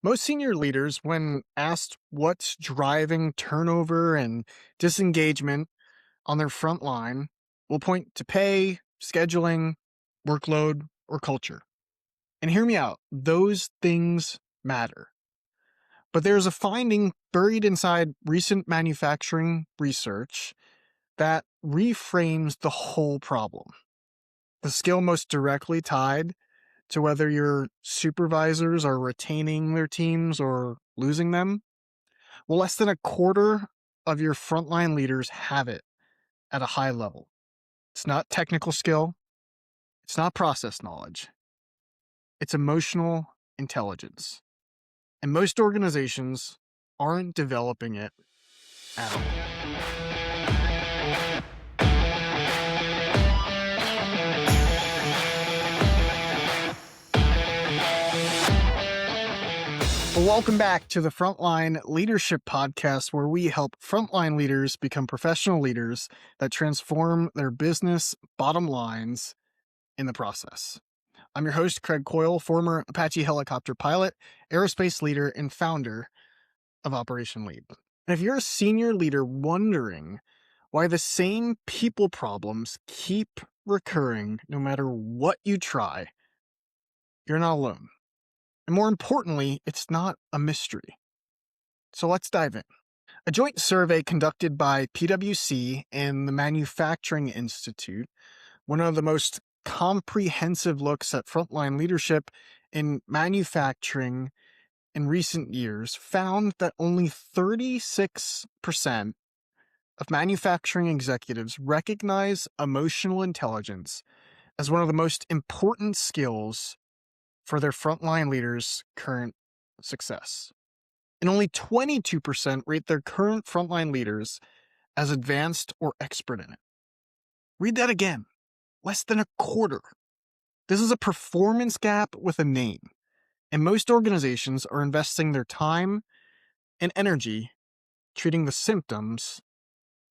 Most senior leaders, when asked what's driving turnover and disengagement on their front line, will point to pay, scheduling, workload, or culture. And hear me out, those things matter. But there's a finding buried inside recent manufacturing research that reframes the whole problem. The skill most directly tied to whether your supervisors are retaining their teams or losing them. Well, less than a quarter of your frontline leaders have it at a high level. It's not technical skill, it's not process knowledge, it's emotional intelligence. And most organizations aren't developing it at all. Well, welcome back to the Frontline Leadership Podcast, where we help frontline leaders become professional leaders that transform their business bottom lines in the process. I'm your host, Craig Coyle, former Apache helicopter pilot, aerospace leader, and founder of Operation Lead. And if you're a senior leader wondering why the same people problems keep recurring no matter what you try, you're not alone. And more importantly, it's not a mystery. So let's dive in. A joint survey conducted by PwC and the Manufacturing Institute, one of the most comprehensive looks at frontline leadership in manufacturing in recent years, found that only 36% of manufacturing executives recognize emotional intelligence as one of the most important skills for their frontline leaders' current success. And only 22% rate their current frontline leaders as advanced or expert in it. Read that again. Less than a quarter. This is a performance gap with a name, and most organizations are investing their time and energy treating the symptoms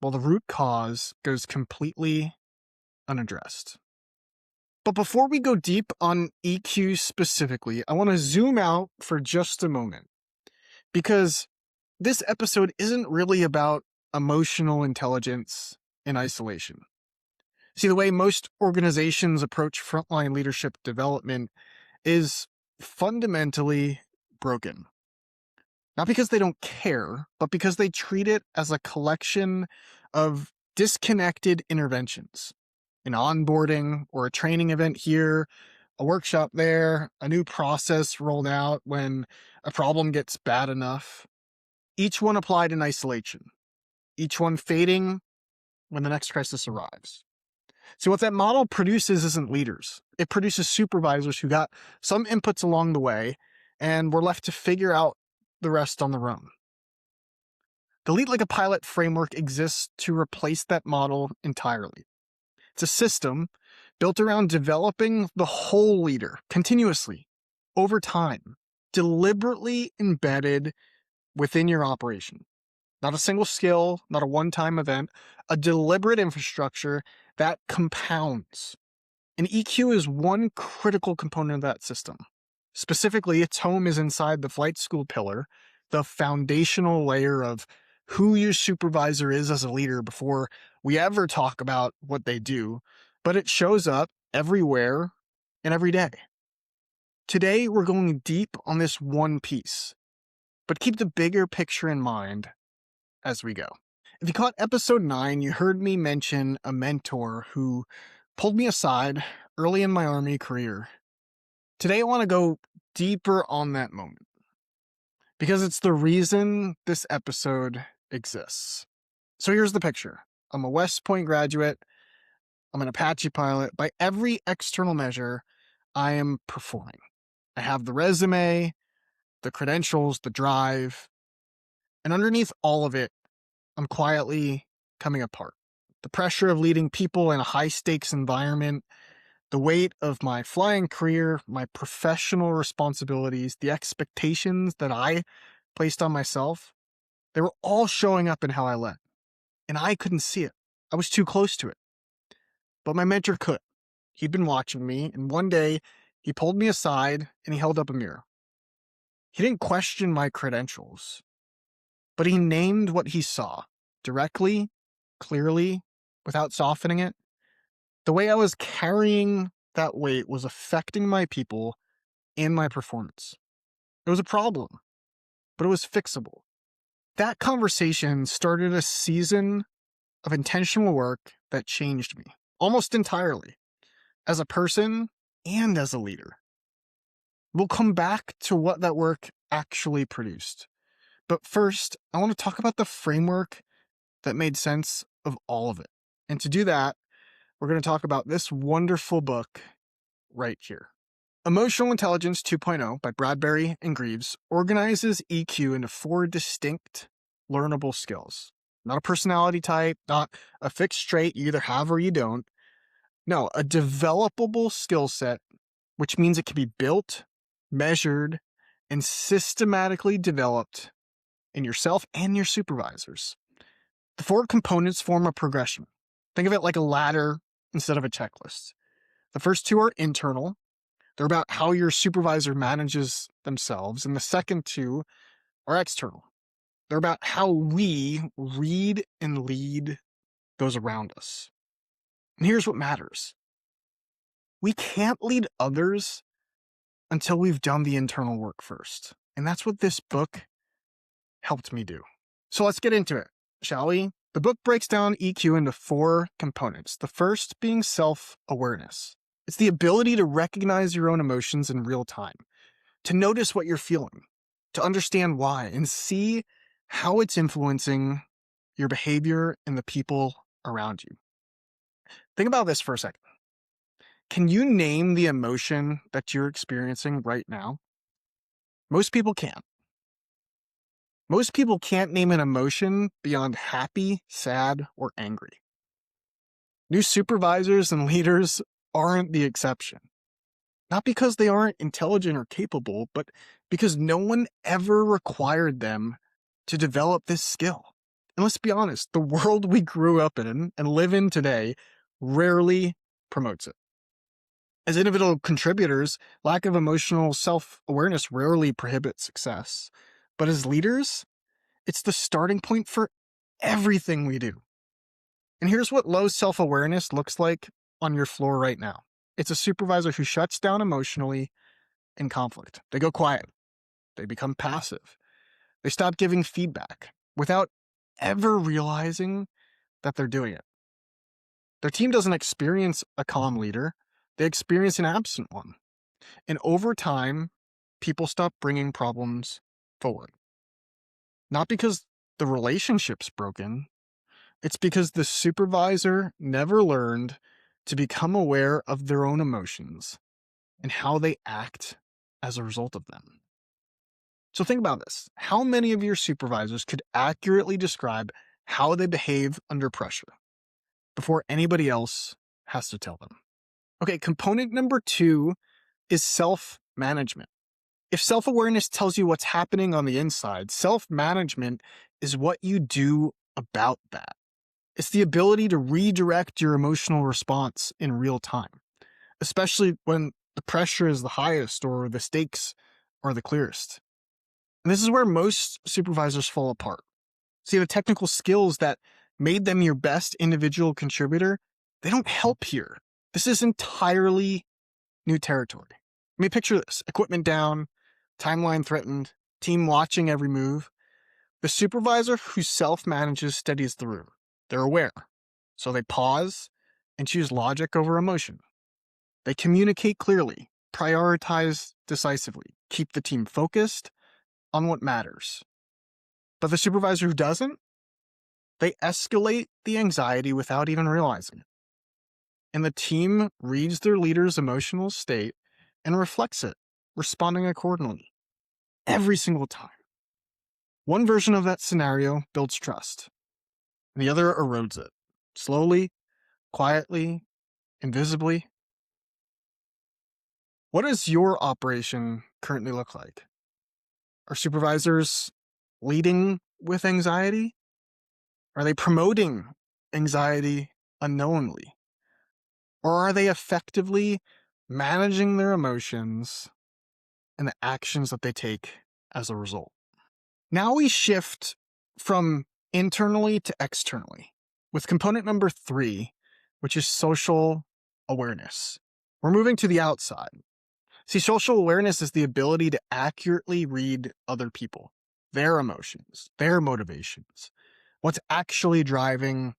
while the root cause goes completely unaddressed. But before we go deep on EQ specifically, I want to zoom out for just a moment, because this episode isn't really about emotional intelligence in isolation. See, the way most organizations approach frontline leadership development is fundamentally broken. Not because they don't care, but because they treat it as a collection of disconnected interventions. An onboarding or a training event here, a workshop there, a new process rolled out when a problem gets bad enough. Each one applied in isolation, each one fading when the next crisis arrives. So what that model produces isn't leaders. It produces supervisors who got some inputs along the way and were left to figure out the rest on their own. The Lead Like a Pilot framework exists to replace that model entirely. It's a system built around developing the whole leader continuously, over time, deliberately embedded within your operation. Not a single skill, not a one-time event, a deliberate infrastructure that compounds. And EQ is one critical component of that system. Specifically, its home is inside the flight school pillar, the foundational layer of who your supervisor is as a leader before we ever talk about what they do, but it shows up everywhere and every day. Today, we're going deep on this one piece, but keep the bigger picture in mind as we go. If you caught episode 9, you heard me mention a mentor who pulled me aside early in my Army career. Today, I want to go deeper on that moment, because it's the reason this episode exists. So here's the picture. I'm a West Point graduate. I'm an Apache pilot. By every external measure, I am performing. I have the resume, the credentials, the drive, and underneath all of it, I'm quietly coming apart. The pressure of leading people in a high-stakes environment, the weight of my flying career, my professional responsibilities, the expectations that I placed on myself, they were all showing up in how I led. And I couldn't see it. I was too close to it. But my mentor could. He'd been watching me, and one day he pulled me aside and he held up a mirror. He didn't question my credentials, but he named what he saw directly, clearly, without softening it. The way I was carrying that weight was affecting my people and my performance. It was a problem, but it was fixable. That conversation started a season of intentional work that changed me almost entirely as a person and as a leader. We'll come back to what that work actually produced. But first, I want to talk about the framework that made sense of all of it. And to do that, we're going to talk about this wonderful book right here. Emotional Intelligence 2.0 by Bradbury and Greaves organizes EQ into 4 distinct learnable skills. Not a personality type, not a fixed trait you either have or you don't. No, a developable skill set, which means it can be built, measured, and systematically developed in yourself and your supervisors. The 4 components form a progression. Think of it like a ladder instead of a checklist. The first 2 are internal. They're about how your supervisor manages themselves. And the second 2 are external. They're about how we read and lead those around us. And here's what matters. We can't lead others until we've done the internal work first. And that's what this book helped me do. So let's get into it, shall we? The book breaks down EQ into 4 components. The first being self-awareness. It's the ability to recognize your own emotions in real time, to notice what you're feeling, to understand why, and see how it's influencing your behavior and the people around you. Think about this for a second. Can you name the emotion that you're experiencing right now? Most people can't. Most people can't name an emotion beyond happy, sad, or angry. New supervisors and leaders aren't the exception. Not because they aren't intelligent or capable, but because no one ever required them to develop this skill. And let's be honest, the world we grew up in and live in today rarely promotes it. As individual contributors, lack of emotional self-awareness rarely prohibits success. But as leaders, it's the starting point for everything we do. And here's what low self-awareness looks like on your floor right now. It's a supervisor who shuts down emotionally in conflict. They go quiet. They become passive. They stop giving feedback without ever realizing that they're doing it. Their team doesn't experience a calm leader. They experience an absent one. And over time, people stop bringing problems forward. Not because the relationship's broken. It's because the supervisor never learned to become aware of their own emotions and how they act as a result of them. So think about this. How many of your supervisors could accurately describe how they behave under pressure before anybody else has to tell them? Okay, component number 2 is self-management. If self-awareness tells you what's happening on the inside, self-management is what you do about that. It's the ability to redirect your emotional response in real time, especially when the pressure is the highest or the stakes are the clearest. And this is where most supervisors fall apart. See, the technical skills that made them your best individual contributor, they don't help here. This is entirely new territory. I mean, picture this. Equipment down, timeline threatened, team watching every move. The supervisor who self-manages steadies the room. They're aware, so they pause and choose logic over emotion. They communicate clearly, prioritize decisively, keep the team focused on what matters. But the supervisor who doesn't, they escalate the anxiety without even realizing it. And the team reads their leader's emotional state and reflects it, responding accordingly. Every single time. One version of that scenario builds trust, and the other erodes it. Slowly, quietly, invisibly. What does your operation currently look like? Are supervisors leading with anxiety? Are they promoting anxiety unknowingly? Or are they effectively managing their emotions and the actions that they take as a result. Now we shift from internally to externally with component number 3, which is social awareness. We're moving to the outside. See, social awareness is the ability to accurately read other people, their emotions, their motivations, what's actually driving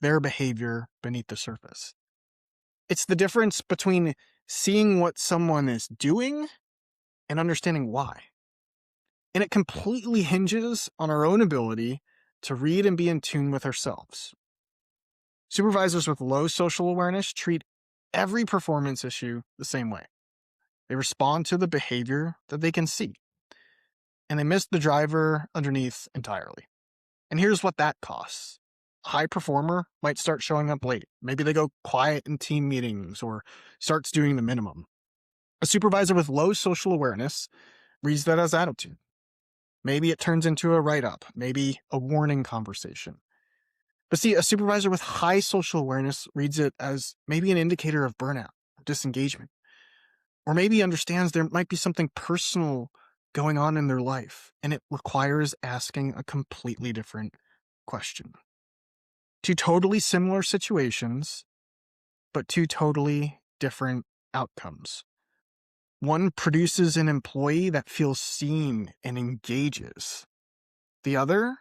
their behavior beneath the surface. It's the difference between seeing what someone is doing and understanding why. And it completely hinges on our own ability to read and be in tune with ourselves. Supervisors with low social awareness treat every performance issue the same way. They respond to the behavior that they can see, and they miss the driver underneath entirely. And here's what that costs. A high performer might start showing up late. Maybe they go quiet in team meetings or starts doing the minimum. A supervisor with low social awareness reads that as attitude. Maybe it turns into a write-up, maybe a warning conversation. But see, a supervisor with high social awareness reads it as maybe an indicator of burnout or disengagement. Or maybe understands there might be something personal going on in their life, and it requires asking a completely different question. Two totally similar situations, but two totally different outcomes. One produces an employee that feels seen and engages. The other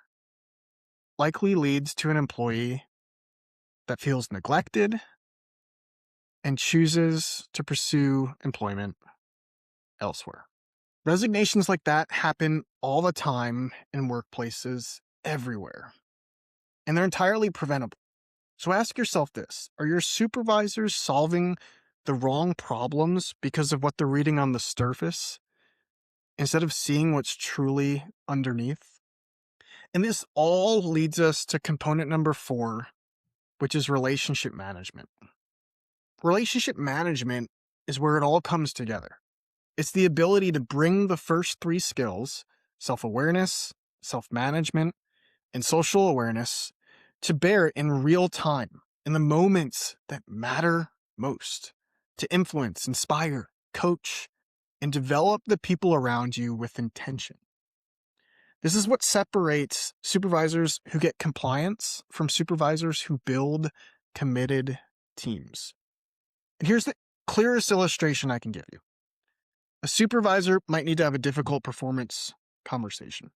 likely leads to an employee that feels neglected and chooses to pursue employment elsewhere. Resignations like that happen all the time in workplaces everywhere, and they're entirely preventable. So ask yourself this: are your supervisors solving the wrong problems because of what they're reading on the surface instead of seeing what's truly underneath? And this all leads us to component number 4, which is relationship management. Relationship management is where it all comes together. It's the ability to bring the first 3 skills, self-awareness, self-management, and social awareness, to bear in real time, in the moments that matter most, to influence, inspire, coach, and develop the people around you with intention. This is what separates supervisors who get compliance from supervisors who build committed teams. And here's the clearest illustration I can give you. A supervisor might need to have a difficult performance conversation.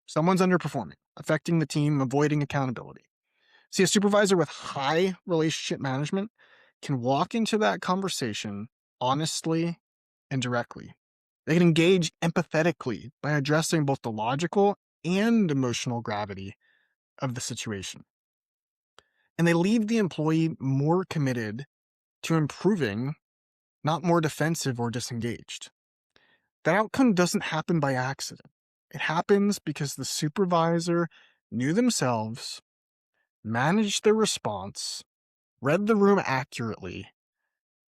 Someone's underperforming, affecting the team, avoiding accountability. See, a supervisor with high relationship management can walk into that conversation honestly and directly. They can engage empathetically by addressing both the logical and emotional gravity of the situation. And they leave the employee more committed to improving, not more defensive or disengaged. That outcome doesn't happen by accident. It happens because the supervisor knew themselves, managed their response, read the room accurately,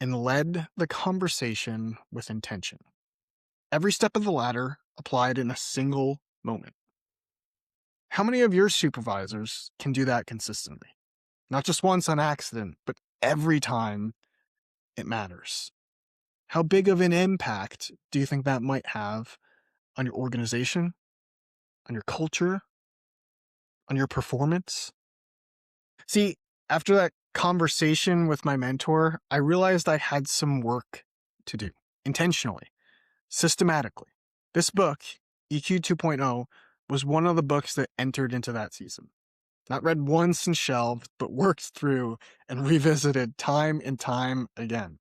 and led the conversation with intention. Every step of the ladder applied in a single moment. How many of your supervisors can do that consistently? Not just once on accident, but every time it matters. How big of an impact do you think that might have on your organization, on your culture, on your performance? See, after that conversation with my mentor, I realized I had some work to do, intentionally, systematically. This book, EQ 2.0, was one of the books that entered into that season. Not read once and shelved, but worked through and revisited time and time again.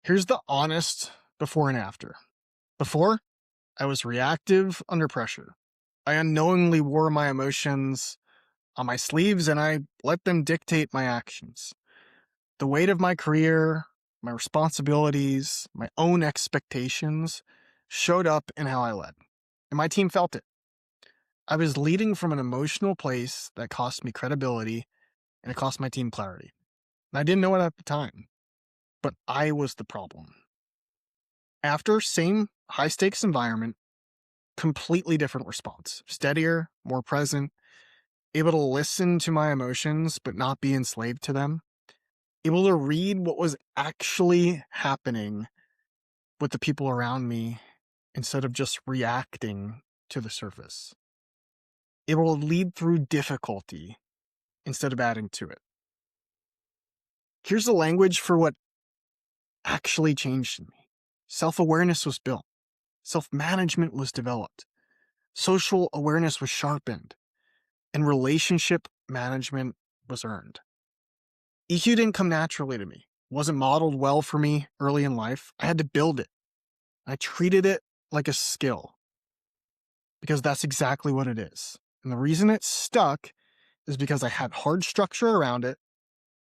Here's the honest before and after. Before, I was reactive under pressure. I unknowingly wore my emotions on my sleeves and I let them dictate my actions. The weight of my career, my responsibilities, my own expectations showed up in how I led, and my team felt it. I was leading from an emotional place that cost me credibility and it cost my team clarity. And I didn't know it at the time, but I was the problem. After, same high stakes environment, completely different response. Steadier, more present, able to listen to my emotions but not be enslaved to them. Able to read what was actually happening with the people around me instead of just reacting to the surface. It will lead through difficulty instead of adding to it. Here's the language for what actually changed in me. Self-awareness was built. Self-management was developed. Social awareness was sharpened. And relationship management was earned. EQ didn't come naturally to me. It wasn't modeled well for me early in life. I had to build it. I treated it like a skill because that's exactly what it is. And the reason it stuck is because I had hard structure around it,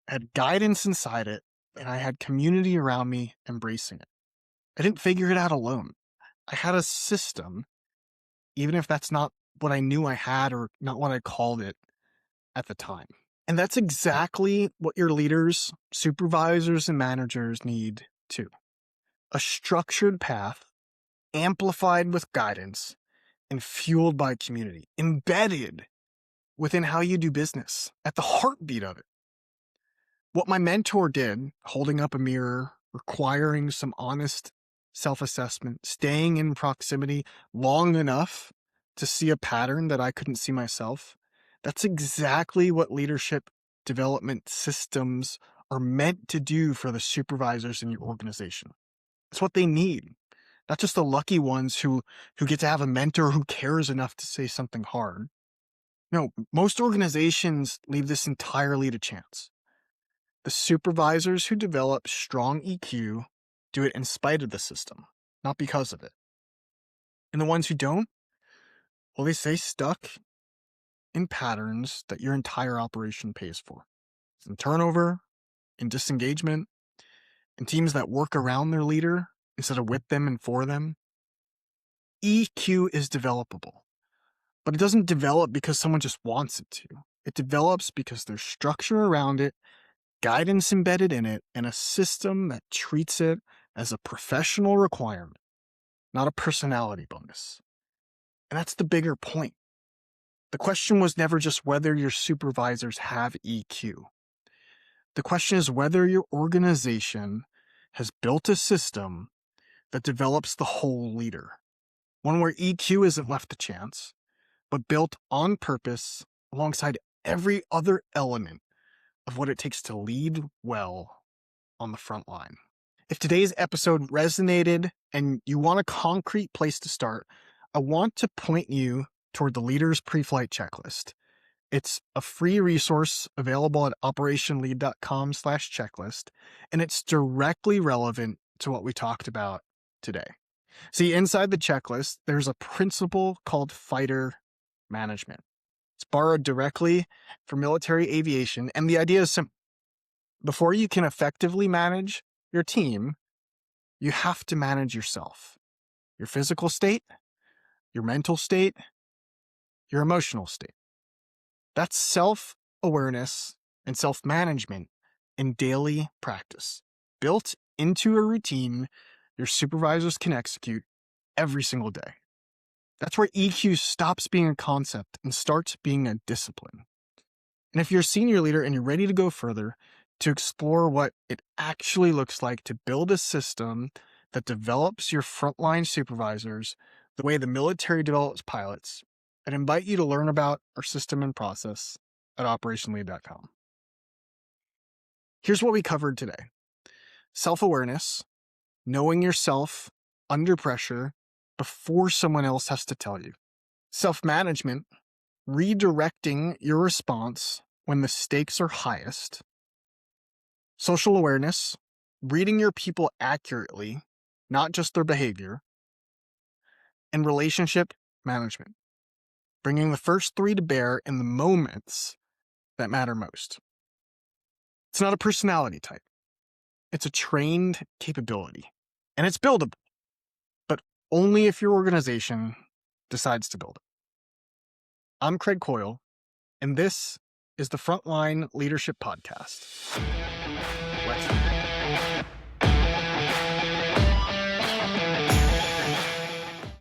I had guidance inside it, and I had community around me embracing it. I didn't figure it out alone. I had a system, even if that's not what I knew I had or not what I called it at the time. And that's exactly what your leaders, supervisors, and managers need too. A structured path, amplified with guidance, and fueled by community, embedded within how you do business, at the heartbeat of it. What my mentor did, holding up a mirror, requiring some honest self-assessment, staying in proximity long enough to see a pattern that I couldn't see myself, that's exactly what leadership development systems are meant to do for the supervisors in your organization. It's what they need. Not just the lucky ones who get to have a mentor who cares enough to say something hard. No, most organizations leave this entirely to chance. The supervisors who develop strong EQ do it in spite of the system, not because of it. And the ones who don't, well, they stay stuck in patterns that your entire operation pays for. In turnover, in disengagement, in teams that work around their leader instead of with them and for them. EQ is developable, but it doesn't develop because someone just wants it to. It develops because there's structure around it, guidance embedded in it, and a system that treats it as a professional requirement, not a personality bonus. And that's the bigger point. The question was never just whether your supervisors have EQ. The question is whether your organization has built a system that develops the whole leader. One where EQ isn't left to chance, but built on purpose alongside every other element of what it takes to lead well on the front line. If today's episode resonated and you want a concrete place to start, I want to point you toward the Leaders Pre-Flight Checklist. It's a free resource available at operationlead.com/checklist, and it's directly relevant to what we talked about today. See, inside the checklist, there's a principle called fighter management. It's borrowed directly from military aviation, and the idea is simple. Before you can effectively manage your team, you have to manage yourself. Your physical state, your mental state, your emotional state. That's self-awareness and self-management in daily practice, built into a routine your supervisors can execute every single day. That's where EQ stops being a concept and starts being a discipline. And if you're a senior leader and you're ready to go further, to explore what it actually looks like to build a system that develops your frontline supervisors the way the military develops pilots, I'd invite you to learn about our system and process at operationlead.com. Here's what we covered today. Self-awareness, knowing yourself under pressure before someone else has to tell you. Self-management, redirecting your response when the stakes are highest. Social awareness, reading your people accurately, not just their behavior. And relationship management, bringing the first three to bear in the moments that matter most. It's not a personality type. It's a trained capability. And it's buildable, but only if your organization decides to build it. I'm Craig Coyle, and this is the Frontline Leadership Podcast. Let's